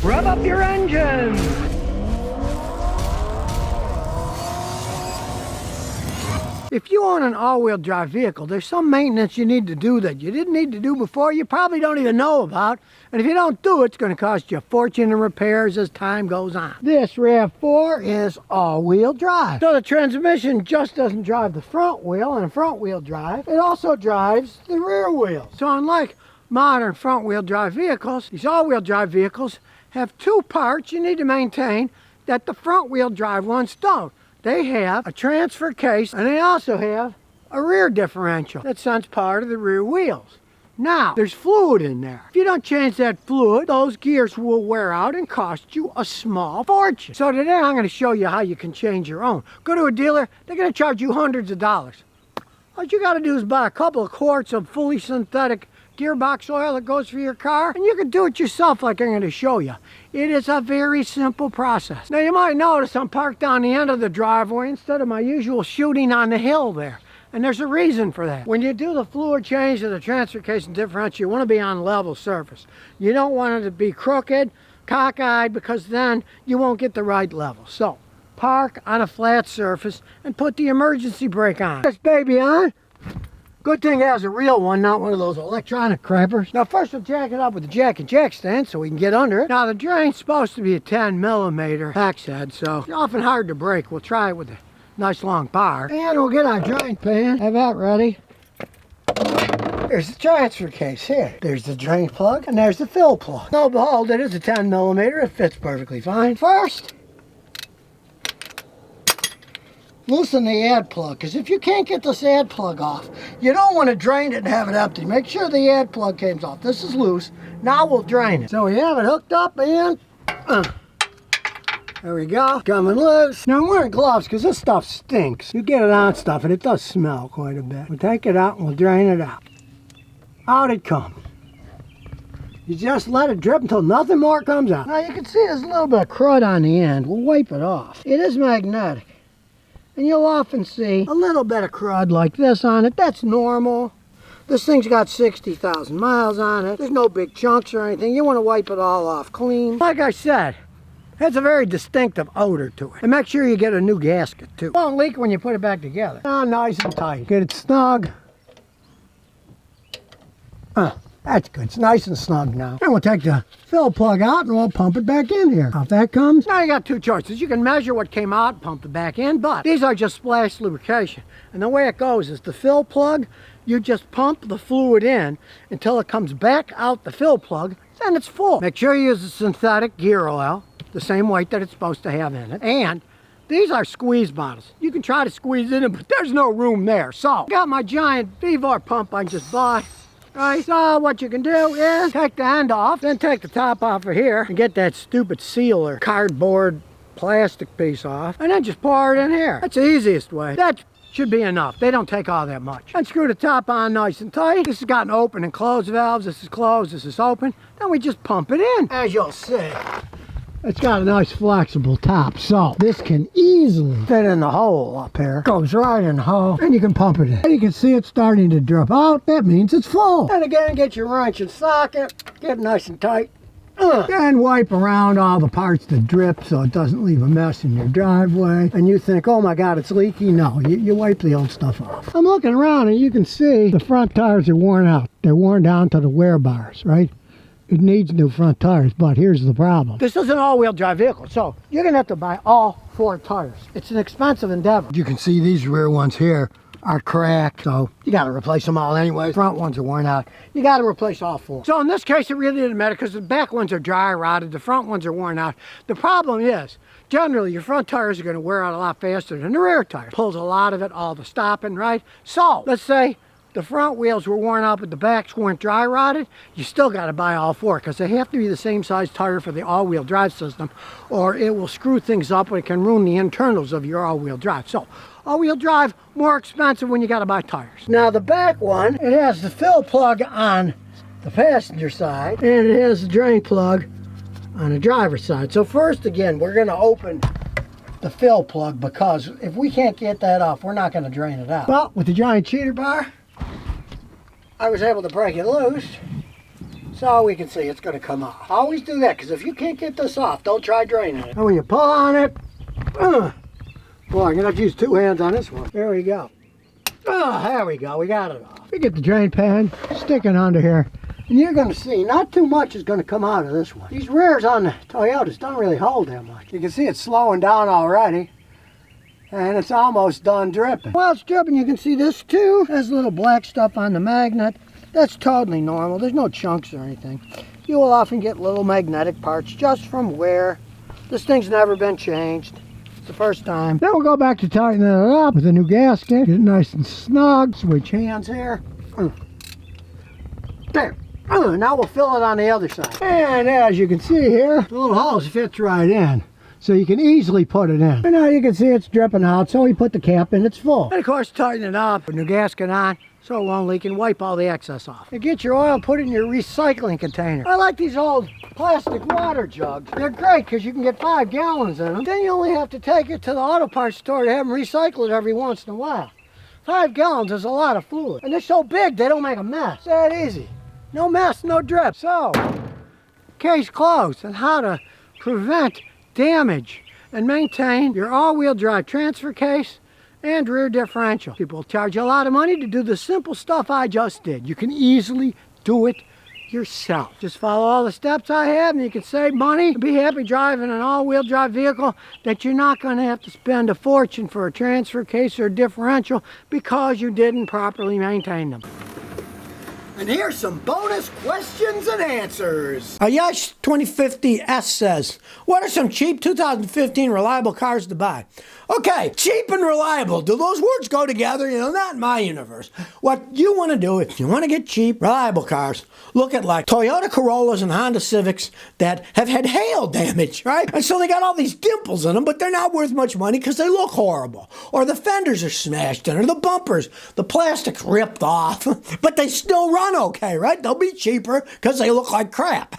Rev up your engines! If you own an all-wheel drive vehicle, there's some maintenance you need to do that you didn't need to do before, you probably don't even know about. And if you don't do it, it's going to cost you a fortune in repairs as time goes on. This RAV4 is all-wheel drive. So the transmission just doesn't drive the front wheel and a front-wheel drive. It also drives the rear wheel. So unlike modern front-wheel drive vehicles, these all-wheel drive vehicles have two parts you need to maintain that the front-wheel drive ones don't. They have a transfer case and they also have a rear differential that sends power to the rear wheels. Now, there's fluid in there. If you don't change that fluid, those gears will wear out and cost you a small fortune. So today I'm going to show you how you can change your own. Go to a dealer, they're going to charge you hundreds of dollars. All you got to do is buy a couple of quarts of fully synthetic gearbox oil that goes for your car, and you can do it yourself like I'm going to show you. It is a very simple process. Now you might notice I'm parked on the end of the driveway instead of my usual shooting on the hill there. And there's a reason for that. When you do the fluid change to the transfer case and differential, you want to be on level surface. You don't want it to be crooked, cockeyed, because then you won't get the right level. So, park on a flat surface and put the emergency brake on. This baby on. Good thing it has a real one, not one of those electronic crappers. Now first we'll jack it up with the jack and jack stand so we can get under it. Now the drain's supposed to be a 10mm hex head, so it's often hard to break. We'll try it with a nice long bar. And we'll get our drain pan. Have that ready. There's the transfer case here. There's the drain plug and there's the fill plug. Lo and behold, it is a 10mm. It fits perfectly fine. First, loosen the add plug, because if you can't get this add plug off, you don't want to drain it and have it empty. Make sure the add plug comes off. This is loose. Now we'll drain it. So we have it hooked up and there we go, coming loose. Now I'm wearing gloves because this stuff stinks. You get it on stuff and it does smell quite a bit. We'll take it out and we'll drain it out. Out it comes. You just let it drip until nothing more comes out. Now you can see there's a little bit of crud on the end. We'll wipe it off. It is magnetic. And you'll often see a little bit of crud like this on it. That's normal. This thing's got 60,000 miles on it. There's no big chunks or anything. You want to wipe it all off clean. Like I said, it has a very distinctive odor to it. And make sure you get a new gasket too. It won't leak when you put it back together. Oh, nice and tight. Get it snug. That's good. It's nice and snug now. And we'll take the fill plug out and we'll pump it back in here. Off that comes. Now you got two choices. You can measure what came out and pump it back in, but these are just splash lubrication. And the way it goes is the fill plug, you just pump the fluid in until it comes back out the fill plug, then it's full. Make sure you use the synthetic gear oil, the same weight that it's supposed to have in it. And these are squeeze bottles. You can try to squeeze in it, but there's no room there. So, I got my giant Vevor pump I just bought. Right, so what you can do is take the end off, then take the top off of here and get that stupid seal or cardboard plastic piece off, and then just pour it in here. That's the easiest way. That should be enough. They don't take all that much. And screw the top on nice and tight. This has got an open and close valves. This is closed, this is open. Then we just pump it in. As you'll see, it's got a nice flexible top, so this can easily fit in the hole up here. Goes right in the hole, and you can pump it in. And you can see it starting to drip out. That means it's full. And again, get your wrench and socket, get it nice and tight. And wipe around all the parts that drip so it doesn't leave a mess in your driveway. And you think, oh my God, it's leaky. No, you wipe the old stuff off. I'm looking around and you can see the front tires are worn out. They're worn down to the wear bars, right? It needs new front tires, but here's the problem. This is an all-wheel drive vehicle, so you're gonna have to buy all 4 tires. It's an expensive endeavor. You can see these rear ones here are cracked, so you gotta replace them all anyway. Front ones are worn out. You gotta replace all 4. So in this case, it really didn't matter because the back ones are dry rotted, the front ones are worn out. The problem is, generally, your front tires are gonna wear out a lot faster than the rear tires. Pulls a lot of it, all the stopping, right? So, let's say the front wheels were worn out, but the backs weren't dry rotted. You still got to buy all 4 because they have to be the same size tire for the all-wheel drive system, or it will screw things up and it can ruin the internals of your all-wheel drive. So, all-wheel drive, more expensive when you got to buy tires. Now, the back one, it has the fill plug on the passenger side, and it has the drain plug on the driver's side. So first, again, we're going to open the fill plug because if we can't get that off, we're not going to drain it out. Well, with the giant cheater bar, I was able to break it loose. So we can see it's going to come off. Always do that, because if you can't get this off, don't try draining it. And when you pull on it, boy, I'm going to have to use 2 hands on this one. There we go. There we go. We got it off. We get the drain pan sticking under here. And you're going to see not too much is going to come out of this one. These rears on the Toyotas don't really hold that much. You can see it's slowing down already. And it's almost done dripping. While it's dripping, you can see this too. There's a little black stuff on the magnet. That's totally normal. There's no chunks or anything. You will often get little magnetic parts just from wear. This thing's never been changed. It's the first time. Then we'll go back to tightening it up with a new gasket. Get it nice and snug. Switch hands here. There. Now we'll fill it on the other side. And as you can see here, the little hose fits right in. So you can easily put it in. And now you can see it's dripping out, so we put the cap in, it's full. And of course, tighten it up, put a new gasket on, so it won't leak, and wipe all the excess off. And get your oil, put it in your recycling container. I like these old plastic water jugs. They're great because you can get 5 gallons in them. Then you only have to take it to the auto parts store to have them recycle it every once in a while. 5 gallons is a lot of fluid. And they're so big, they don't make a mess. That easy. No mess, no drip. So, case closed, and how to prevent damage and maintain your all-wheel drive transfer case and rear differential. People charge you a lot of money to do the simple stuff I just did. You can easily do it yourself. Just follow all the steps I have and you can save money and be happy driving an all-wheel drive vehicle that you're not going to have to spend a fortune for a transfer case or a differential because you didn't properly maintain them. And here's some bonus questions and answers. A Yash 2050S says, what are some cheap 2015 reliable cars to buy? Okay, cheap and reliable. Do those words go together? You know, not in my universe. What you want to do, if you want to get cheap, reliable cars, look at like Toyota Corollas and Honda Civics that have had hail damage, right? And so they got all these dimples in them, but they're not worth much money because they look horrible. Or the fenders are smashed in, or the bumpers, the plastic's ripped off, but they still run okay, right? They'll be cheaper because they look like crap.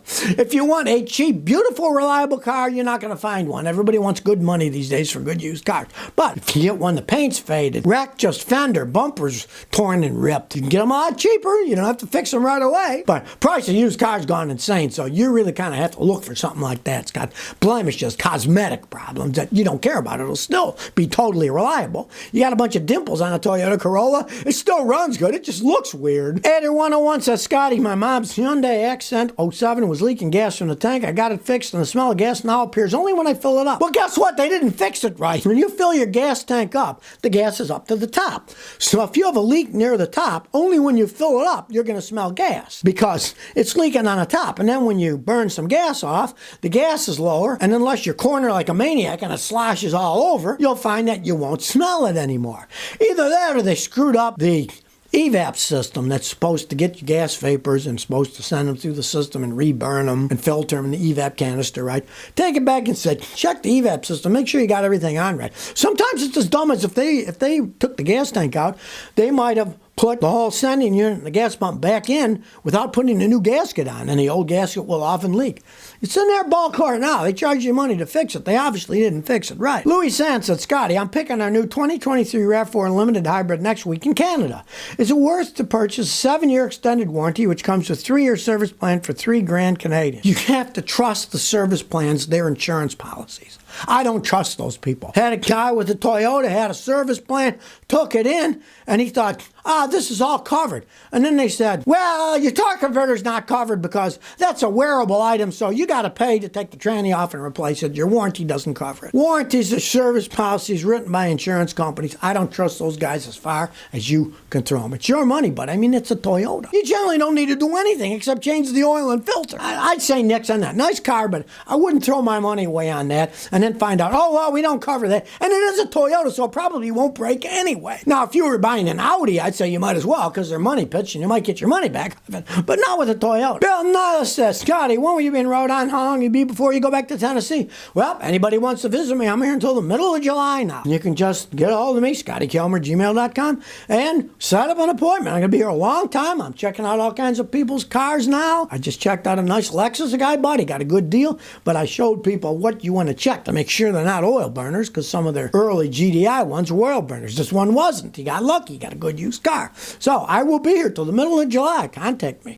If you want a cheap, beautiful, reliable car, you're not going to find one. Everybody wants good money these days for good used cars. But if you get one, the paint's faded, wrecked, just fender, bumpers torn and ripped, you can get them a lot cheaper. You don't have to fix them right away. But price of used cars gone insane, so you really kind of have to look for something like that. It's got blemishes, cosmetic problems that you don't care about. It'll still be totally reliable. You got a bunch of dimples on a Toyota Corolla, it still runs good. It just looks weird. Eder 101 says, Scotty, my mom's Hyundai Accent 07 was leaking gas from the tank. I got it fixed, and the smell of gas now appears only when I fill it up. Well, guess what? They didn't fix it right. When you fill your gas tank up, the gas is up to the top. So if you have a leak near the top, only when you fill it up, you're going to smell gas because it's leaking on the top. And then when you burn some gas off, the gas is lower. And unless you're cornered like a maniac and it sloshes all over, you'll find that you won't smell it anymore. Either that or they screwed up the evap system that's supposed to get your gas vapors and supposed to send them through the system and reburn them and filter them in the evap canister, right? Take it back and say, check the evap system, make sure you got everything on right. Sometimes it's as dumb as if they took the gas tank out, they might have put the whole sending unit and the gas pump back in without putting a new gasket on, and the old gasket will often leak. It's in their ballpark now. They charge you money to fix it. They obviously didn't fix it right. Louis Sands said, Scotty, I'm picking our new 2023 RAV4 Unlimited Hybrid next week in Canada. Is it worth to purchase a 7-year extended warranty, which comes with 3-year service plan for $3,000 Canadian? You have to trust the service plans, their insurance policies. I don't trust those people. Had a guy with a Toyota, had a service plan, took it in, and he thought, this is all covered. And then they said, well, your torque converter's not covered because that's a wearable item, so you got to pay to take the tranny off and replace it. Your warranty doesn't cover it. Warranties are service policies written by insurance companies. I don't trust those guys as far as you can throw them. It's your money, but I mean, it's a Toyota. You generally don't need to do anything except change the oil and filter. I'd say nix on that. Nice car, but I wouldn't throw my money away on that and then find out, oh, well, we don't cover that. And it is a Toyota, so it probably won't break anyway. Now, if you were buying an Audi, I'd say you might as well because they're money pitch and you might get your money back, but not with a Toyota. Bill Niles says, Scotty, when will you be in Rhode Island? How long will you be before you go back to Tennessee? Well, anybody wants to visit me, I'm here until the middle of July now. You can just get a hold of me, ScottyKilmer@gmail.com, and set up an appointment. I'm going to be here a long time. I'm checking out all kinds of people's cars now. I just checked out a nice Lexus a guy bought. He got a good deal, but I showed people what you want to check to make sure they're not oil burners because some of their early GDI ones were oil burners. This one wasn't. He got lucky. He got a good used car. So I will be here till the middle of July. Contact me.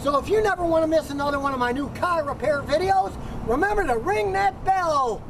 So if you never want to miss another one of my new car repair videos, remember to ring that bell.